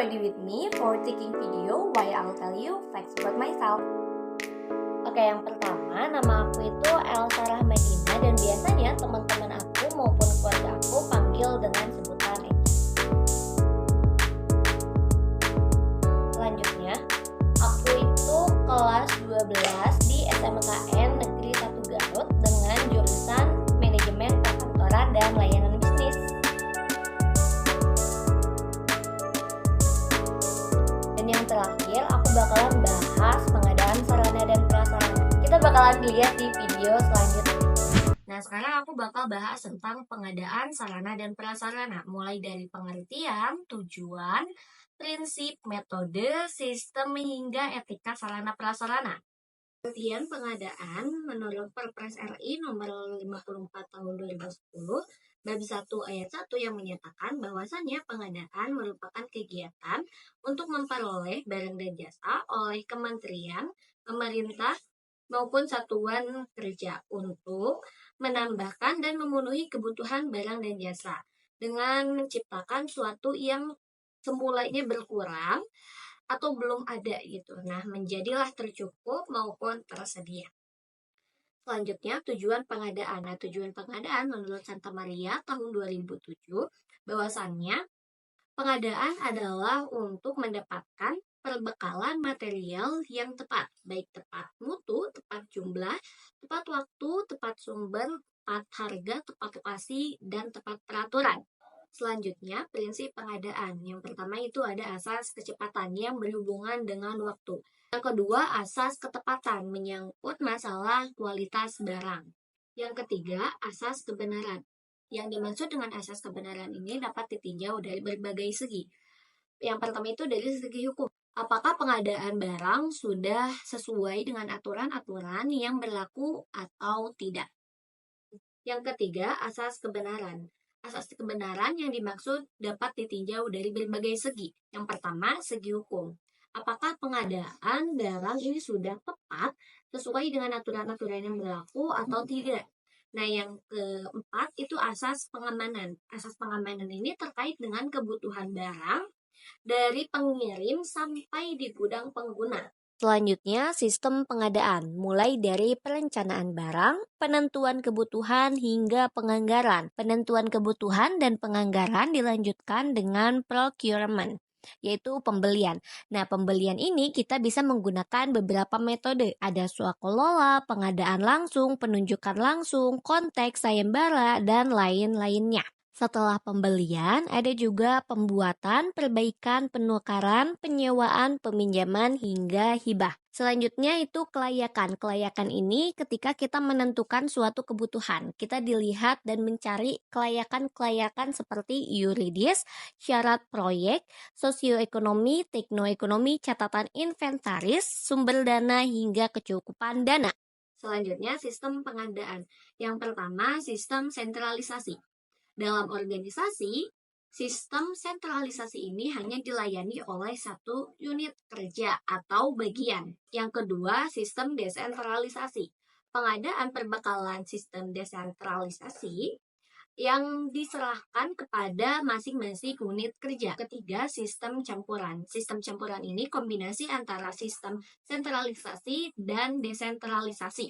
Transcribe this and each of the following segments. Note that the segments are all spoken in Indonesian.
ready with me for taking video while I'll tell you facts about myself. Oke, yang pertama, nama aku itu Elsa Rahmadina dan biasanya teman-teman aku maupun keluarga aku panggil dengan sebutan Eki. Selanjutnya, aku itu kelas 12 di SMKN Negeri 1 Garut dengan jurusan Manajemen Perkantoran dan Layanan Bisnis. Dan yang terakhir, aku bakalan bahas pengadaan sarana dan prasarana. Kita bakalan lihat di video selanjutnya. Nah, sekarang aku bakal bahas tentang pengadaan sarana dan prasarana, mulai dari pengertian, tujuan, prinsip, metode, sistem, hingga etika sarana prasarana. Pengertian pengadaan menurut Perpres RI nomor 54 tahun 2010 bab 1 ayat 1 yang menyatakan bahwasannya pengadaan merupakan kegiatan untuk memperoleh barang dan jasa oleh kementerian, pemerintah, maupun satuan kerja untuk menambahkan dan memenuhi kebutuhan barang dan jasa dengan menciptakan suatu yang semulanya berkurang atau belum ada gitu. Nah, menjadilah tercukup maupun tersedia. Selanjutnya, tujuan pengadaan. Nah, tujuan pengadaan menurut Santa Maria tahun 2007 bahwasannya pengadaan adalah untuk mendapatkan perbekalan material yang tepat, baik tepat mutu, tepat jumlah, tepat waktu, tepat sumber, tepat harga, tepat lokasi, dan tepat peraturan. Selanjutnya, prinsip pengadaan. Yang pertama itu ada asas kecepatan yang berhubungan dengan waktu. Yang kedua, asas ketepatan menyangkut masalah kualitas barang. Yang ketiga, asas kebenaran. Yang dimaksud dengan asas kebenaran ini dapat ditinjau dari berbagai segi. Yang pertama itu dari segi hukum. Apakah pengadaan barang sudah sesuai dengan aturan-aturan yang berlaku atau tidak? Yang ketiga, asas kebenaran. Asas kebenaran yang dimaksud dapat ditinjau dari berbagai segi. Yang pertama, segi hukum. Apakah pengadaan barang ini sudah tepat sesuai dengan aturan-aturan yang berlaku atau tidak? Nah, yang keempat itu asas pengamanan. Asas pengamanan ini terkait dengan kebutuhan barang dari pengirim sampai di gudang pengguna. Selanjutnya, sistem pengadaan, mulai dari perencanaan barang, penentuan kebutuhan, hingga penganggaran. Penentuan kebutuhan dan penganggaran dilanjutkan dengan procurement, yaitu pembelian. Nah, pembelian ini kita bisa menggunakan beberapa metode. Ada swakelola, pengadaan langsung, penunjukan langsung, konteks, sayembara, dan lain-lainnya. Setelah pembelian, ada juga pembuatan, perbaikan, penukaran, penyewaan, peminjaman, hingga hibah. Selanjutnya itu kelayakan. Kelayakan ini ketika kita menentukan suatu kebutuhan. Kita dilihat dan mencari kelayakan-kelayakan seperti yuridis, syarat proyek, sosioekonomi, teknoekonomi, catatan inventaris, sumber dana, hingga kecukupan dana. Selanjutnya sistem pengadaan. Yang pertama, sistem sentralisasi. Dalam organisasi, sistem sentralisasi ini hanya dilayani oleh satu unit kerja atau bagian. Yang kedua, sistem desentralisasi. Pengadaan perbekalan sistem desentralisasi yang diserahkan kepada masing-masing unit kerja. Ketiga, sistem campuran. Sistem campuran ini kombinasi antara sistem sentralisasi dan desentralisasi.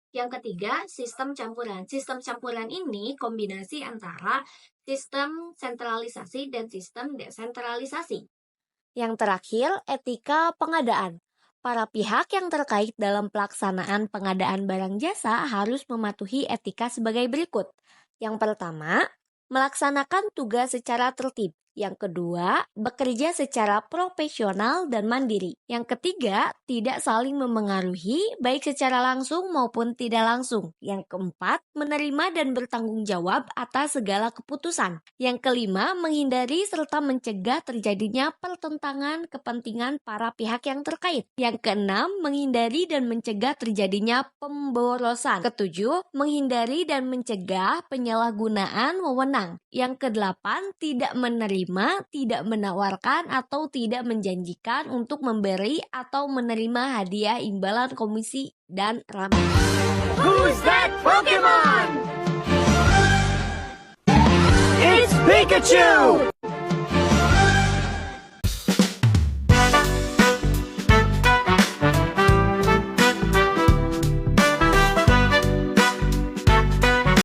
Yang ketiga, sistem campuran. Sistem campuran ini kombinasi antara sistem sentralisasi dan sistem desentralisasi. Yang terakhir, etika pengadaan. Para pihak yang terkait dalam pelaksanaan pengadaan barang jasa harus mematuhi etika sebagai berikut. Yang pertama, melaksanakan tugas secara tertib. Yang kedua, bekerja secara profesional dan mandiri. Yang ketiga, tidak saling memengaruhi baik secara langsung maupun tidak langsung. Yang keempat, menerima dan bertanggung jawab atas segala keputusan. Yang kelima, menghindari serta mencegah terjadinya pertentangan kepentingan para pihak yang terkait. Yang keenam, menghindari dan mencegah terjadinya pemborosan. Ketujuh, menghindari dan mencegah penyalahgunaan wewenang. Yang kedelapan, tidak menerima, tidak menawarkan atau tidak menjanjikan untuk memberi atau menerima hadiah imbalan komisi dan ramuan. Who's that Pokemon? It's Pikachu!